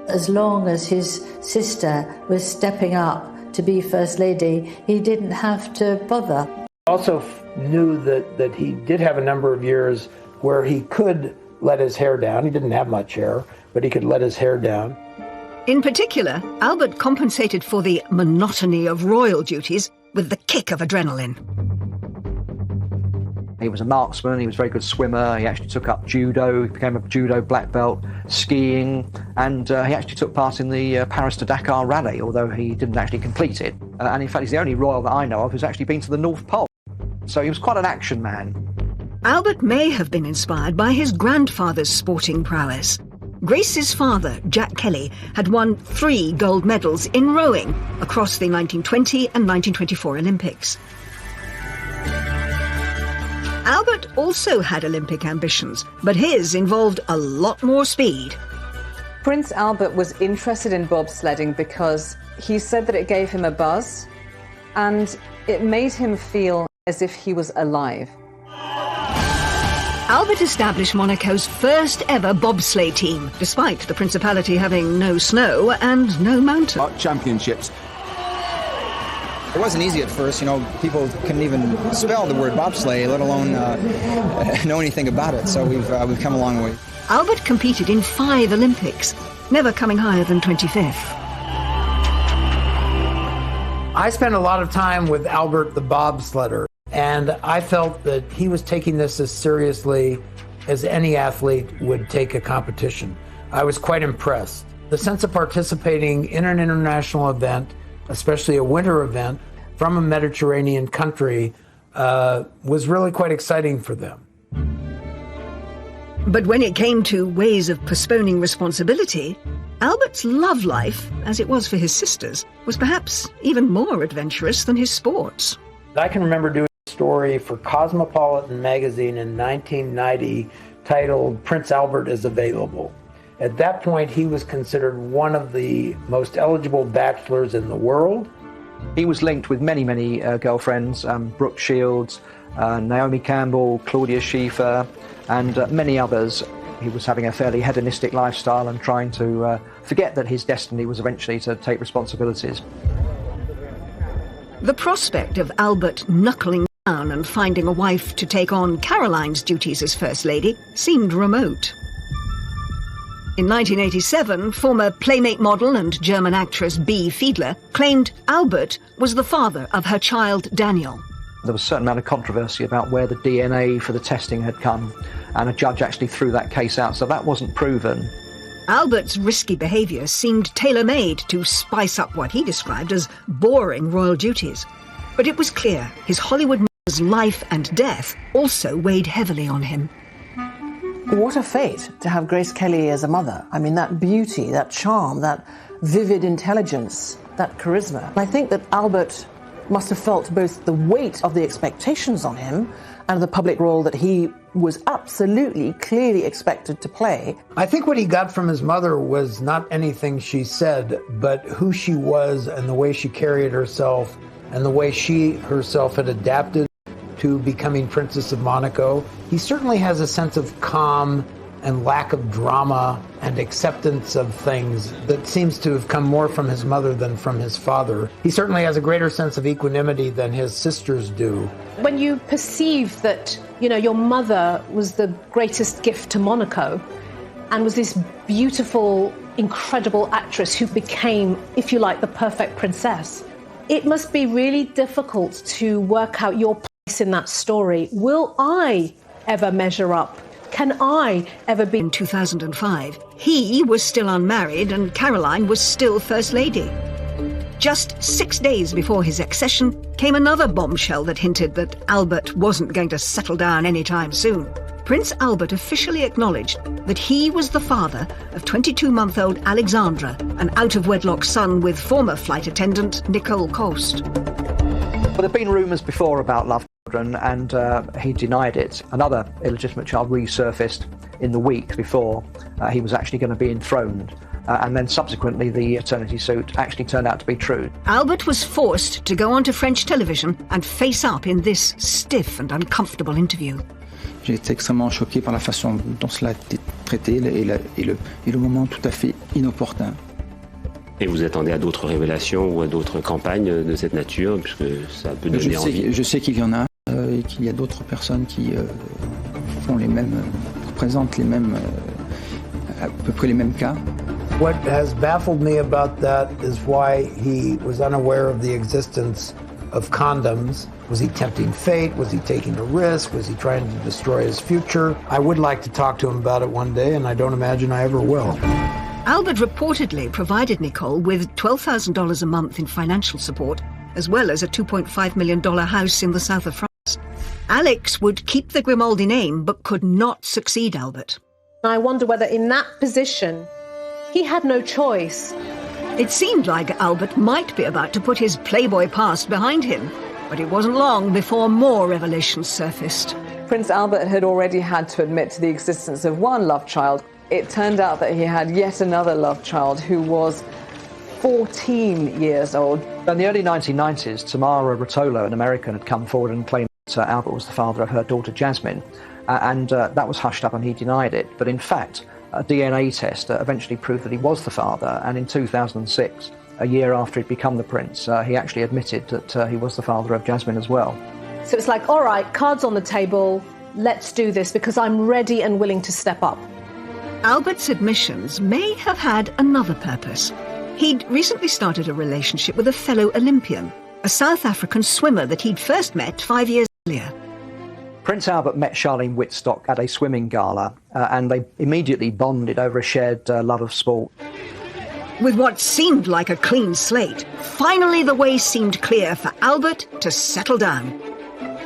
As long as his sister was stepping up to be First Lady, he didn't have to bother. Also knew that he did have a number of years where he could let his hair down. He didn't have much hair, but he could let his hair down. In particular, Albert compensated for the monotony of royal duties with the kick of adrenaline. He was a marksman, he was a very good swimmer, he actually took up judo, he became a judo black belt, skiing, and he actually took part in the Paris to Dakar rally, although he didn't actually complete it. And in fact, he's the only royal that I know of who's actually been to the North Pole. So he was quite an action man. Albert may have been inspired by his grandfather's sporting prowess. Grace's father, Jack Kelly, had won 3 gold medals in rowing across the 1920 and 1924 Olympics. Albert also had Olympic ambitions, but his involved a lot more speed. Prince Albert was interested in bobsledding because he said that it gave him a buzz and it made him feel as if he was alive. Albert established Monaco's first ever bobsleigh team, despite the Principality having no snow and no mountain. Championships. It wasn't easy at first, you know, people couldn't even spell the word bobsleigh, let alone know anything about it, so we've come a long way. Albert competed in 5 Olympics, never coming higher than 25th. I spent a lot of time with Albert the bobsledder, and I felt that he was taking this as seriously as any athlete would take a competition. I was quite impressed. The sense of participating in an international event, especially a winter event, from a Mediterranean country, was really quite exciting for them. But when it came to ways of postponing responsibility, Albert's love life, as it was for his sisters, was perhaps even more adventurous than his sports. I can remember doing a story for Cosmopolitan magazine in 1990 titled Prince Albert is Available. At that point, he was considered one of the most eligible bachelors in the world. He was linked with many, many girlfriends, Brooke Shields, Naomi Campbell, Claudia Schiffer, and many others. He was having a fairly hedonistic lifestyle and trying to forget that his destiny was eventually to take responsibilities. The prospect of Albert knuckling down and finding a wife to take on Caroline's duties as First Lady seemed remote. In 1987, former Playmate model and German actress Bea Fiedler claimed Albert was the father of her child Daniel. There was a certain amount of controversy about where the DNA for the testing had come, and a judge actually threw that case out, so that wasn't proven. Albert's risky behaviour seemed tailor-made to spice up what he described as boring royal duties. But it was clear his Hollywood mother's life and death also weighed heavily on him. What a fate to have Grace Kelly as a mother. I mean, that beauty, that charm, that vivid intelligence, that charisma. I think that Albert must have felt both the weight of the expectations on him and the public role that he was absolutely, clearly expected to play. I think what he got from his mother was not anything she said, but who she was and the way she carried herself and the way she herself had adapted to becoming Princess of Monaco. He certainly has a sense of calm and lack of drama and acceptance of things that seems to have come more from his mother than from his father. He certainly has a greater sense of equanimity than his sisters do. When you perceive that, you know, your mother was the greatest gift to Monaco and was this beautiful, incredible actress who became, if you like, the perfect princess, it must be really difficult to work out your place in that story. Will I ever measure up? can I ever be? In 2005, he was still unmarried and Caroline was still First Lady. Just 6 days before his accession came another bombshell that hinted that Albert wasn't going to settle down anytime soon. Prince Albert officially acknowledged that he was the father of 22-month-old Alexandra, an out-of-wedlock son with former flight attendant Nicole Coast. Well, there have been rumours before about love children, and he denied it. Another illegitimate child resurfaced in the week before he was actually going to be enthroned. And then subsequently the paternity suit actually turned out to be true. Albert was forced to go onto French television and face up in this stiff and uncomfortable interview. J'ai été extrêmement choqué par la façon dont cela a été traité et le moment tout à fait inopportun. Et vous attendez à d'autres révélations ou à d'autres campagnes de cette nature, puisque ça peut donner envie? Je sais qu'il y en a et qu'il y a d'autres personnes qui font les mêmes, présentent les mêmes, à peu près les mêmes cas. What has baffled me about that is why he was unaware of the existence of condoms. Was he tempting fate? Was he taking a risk? Was he trying to destroy his future? I would like to talk to him about it one day, and I don't imagine I ever will. Albert reportedly provided Nicole with $12,000 a month in financial support, as well as a $2.5 million house in the south of France. Alex would keep the Grimaldi name, but could not succeed Albert. I wonder whether in that position he had no choice. It seemed like Albert might be about to put his Playboy past behind him, but it wasn't long before more revelations surfaced. Prince Albert had already had to admit to the existence of one love child. It turned out that he had yet another love child who was 14 years old. In the early 1990s, Tamara Rotolo, an American, had come forward and claimed that Albert was the father of her daughter Jasmine, and that was hushed up and he denied it. But in fact, a DNA test eventually proved that he was the father, and in 2006, a year after he'd become the prince, he actually admitted that he was the father of Jasmine as well. So it's like, all right, cards on the table, let's do this because I'm ready and willing to step up. Albert's admissions may have had another purpose. He'd recently started a relationship with a fellow Olympian, a South African swimmer that he'd first met 5 years earlier. Prince Albert met Charlene Whitstock at a swimming gala, and they immediately bonded over a shared love of sport. With what seemed like a clean slate, finally the way seemed clear for Albert to settle down.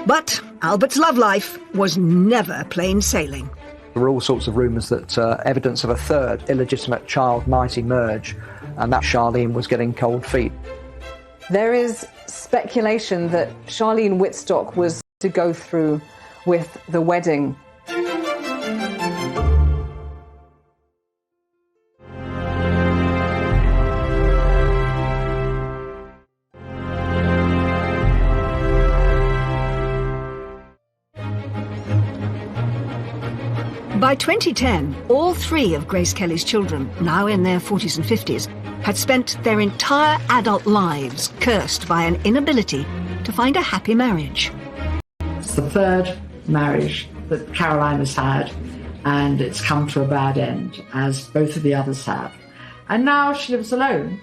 But Albert's love life was never plain sailing. There were all sorts of rumours that evidence of a third illegitimate child might emerge, and that Charlene was getting cold feet. There is speculation that Charlene Whitstock was to go through with the wedding. By 2010, all three of Grace Kelly's children, now in their 40s and 50s, had spent their entire adult lives cursed by an inability to find a happy marriage. It's the third marriage that Caroline has had, and it's come to a bad end, as both of the others have. And now she lives alone.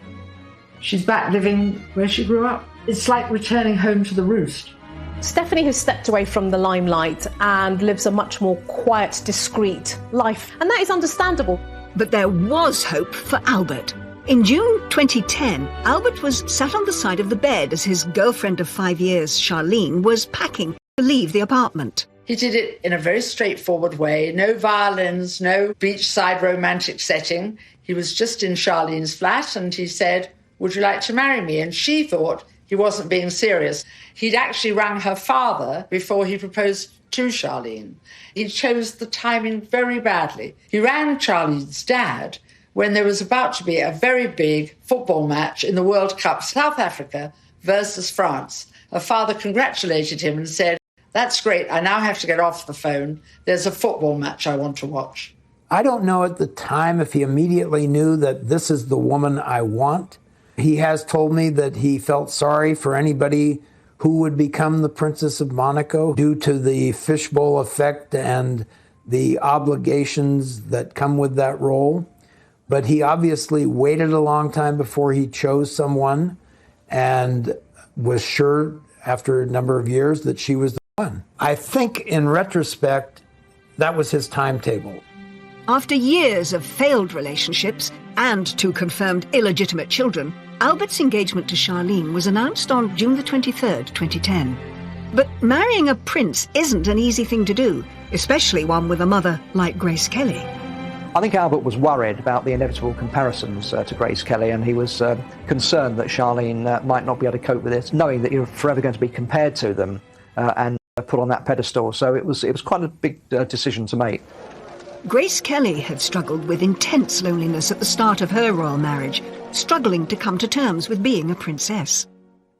She's back living where she grew up. It's like returning home to the roost. Stephanie has stepped away from the limelight and lives a much more quiet, discreet life, and that is understandable. But there was hope for Albert. In June 2010, Albert was sat on the side of the bed as his girlfriend of 5 years, Charlene, was packing to leave the apartment. He did it in a very straightforward way. No violins, no beachside romantic setting. He was just in Charlene's flat and he said, "Would you like to marry me?" And she thought he wasn't being serious. He'd actually rang her father before he proposed to Charlene. He chose the timing very badly. He rang Charlene's dad when there was about to be a very big football match in the World Cup, South Africa versus France. Her father congratulated him and said, "That's great, I now have to get off the phone. There's a football match I want to watch." I don't know at the time if he immediately knew that this is the woman I want. He has told me that he felt sorry for anybody who would become the Princess of Monaco due to the fishbowl effect and the obligations that come with that role. But he obviously waited a long time before he chose someone and was sure after a number of years that she was the one. I think in retrospect, That was his timetable. After years of failed relationships and 2 confirmed illegitimate children, Albert's engagement to Charlene was announced on June the 23rd, 2010. But marrying a prince isn't an easy thing to do, especially one with a mother like Grace Kelly. I think Albert was worried about the inevitable comparisons to Grace Kelly, and he was concerned that Charlene might not be able to cope with this, knowing that you're forever going to be compared to them and put on that pedestal. So it was quite a big decision to make. Grace Kelly had struggled with intense loneliness at the start of her royal marriage, struggling to come to terms with being a princess.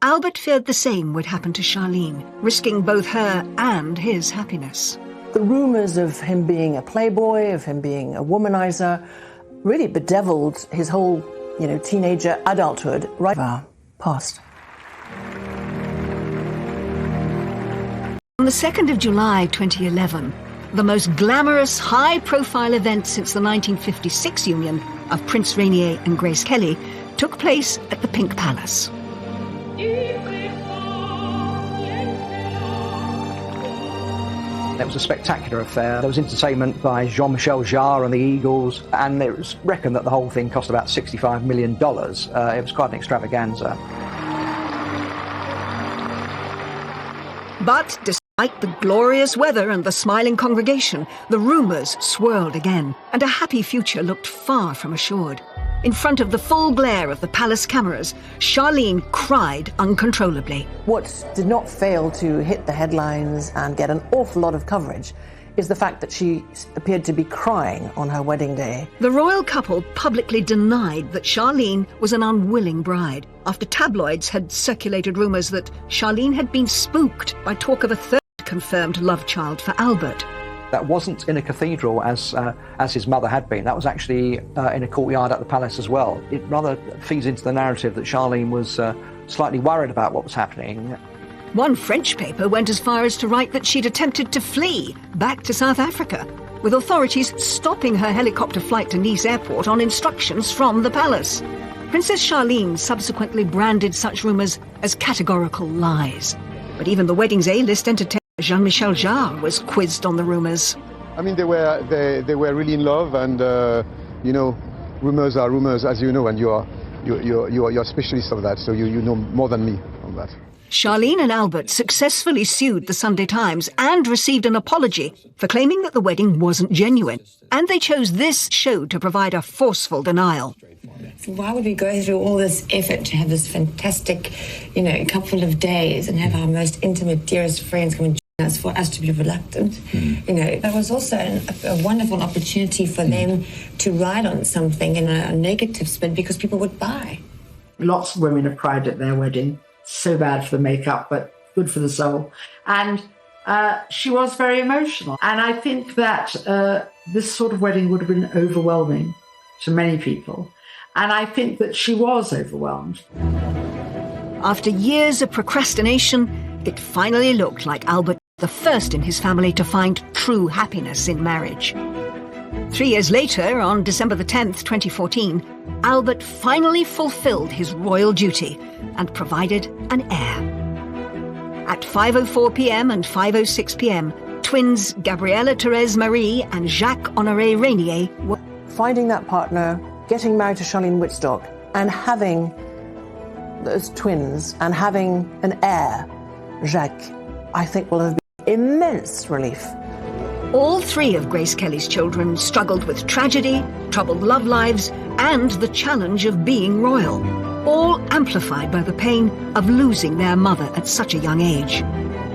Albert feared the same would happen to Charlene, risking both her and his happiness. The rumours of him being a playboy, of him being a womanizer, really bedeviled his whole, teenager adulthood right past. On the 2nd of July 2011, the most glamorous, high-profile event since the 1956 union of Prince Rainier and Grace Kelly took place at the Pink Palace. It was a spectacular affair. There was entertainment by Jean-Michel Jarre and the Eagles, and it was reckoned that the whole thing cost about $65 million. It was quite an extravaganza. But despite the glorious weather and the smiling congregation, the rumours swirled again, and a happy future looked far from assured. In front of the full glare of the palace cameras, Charlene cried uncontrollably. What did not fail to hit the headlines and get an awful lot of coverage is the fact that she appeared to be crying on her wedding day. The royal couple publicly denied that Charlene was an unwilling bride, after tabloids had circulated rumours that Charlene had been spooked by talk of a third confirmed love child for Albert. That wasn't in a cathedral as his mother had been. That was actually in a courtyard at the palace as well. It rather feeds into the narrative that Charlene was slightly worried about what was happening. One French paper went as far as to write that she'd attempted to flee back to South Africa, with authorities stopping her helicopter flight to Nice airport on instructions from the palace. Princess Charlene subsequently branded such rumours as categorical lies. But even the wedding's A-list entertainer Jean-Michel Jarre was quizzed on the rumours. I mean, they were really in love, and rumours are rumours, as you know, and you're a specialist of that, so you know more than me on that. Charlene and Albert successfully sued the Sunday Times and received an apology for claiming that the wedding wasn't genuine, and they chose this show to provide a forceful denial. So why would we go through all this effort to have this fantastic, couple of days and have our most intimate, dearest friends come and join us for us to be reluctant? That was also a wonderful opportunity for them to ride on something in a negative spin because people would buy. Lots of women have cried at their wedding. So bad for the makeup, but good for the soul. And she was very emotional. And I think that this sort of wedding would have been overwhelming to many people. And I think that she was overwhelmed. After years of procrastination, it finally looked like Albert was the first in his family to find true happiness in marriage. 3 years later, on December the 10th, 2014, Albert finally fulfilled his royal duty and provided an heir. At 5:04 p.m. and 5:06 p.m, twins Gabriella Thérèse Marie and Jacques-Honoré Rainier were... Finding that partner, getting married to Charlene Wittstock, and having those twins, and having an heir, Jacques, I think will have been immense relief. All 3 of Grace Kelly's children struggled with tragedy, troubled love lives, and the challenge of being royal, all amplified by the pain of losing their mother at such a young age.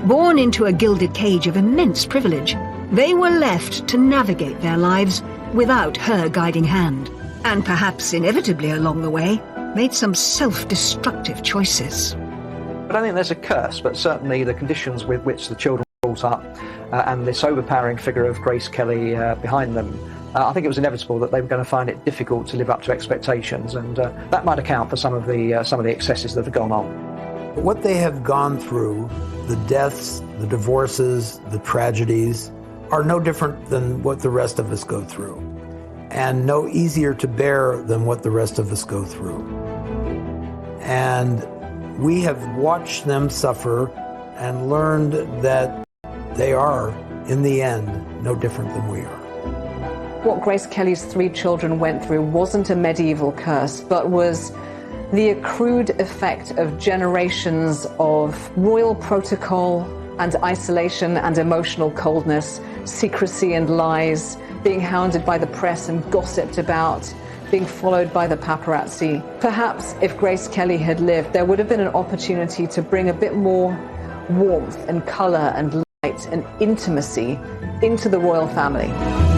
Born into a gilded cage of immense privilege, they were left to navigate their lives without her guiding hand, and perhaps inevitably along the way, made some self-destructive choices. I don't think there's a curse, but certainly the conditions with which the children were brought up and this overpowering figure of Grace Kelly behind them, I think it was inevitable that they were going to find it difficult to live up to expectations, and that might account for some of the excesses that have gone on. What they have gone through, the deaths, the divorces, the tragedies, are no different than what the rest of us go through, and no easier to bear than what the rest of us go through. And we have watched them suffer and learned that they are in the end, no different than we are. What Grace Kelly's 3 children went through wasn't a medieval curse, but was the accrued effect of generations of royal protocol and isolation and emotional coldness, secrecy and lies, being hounded by the press and gossiped about, being followed by the paparazzi. Perhaps if Grace Kelly had lived, there would have been an opportunity to bring a bit more warmth and colour and light and intimacy into the royal family.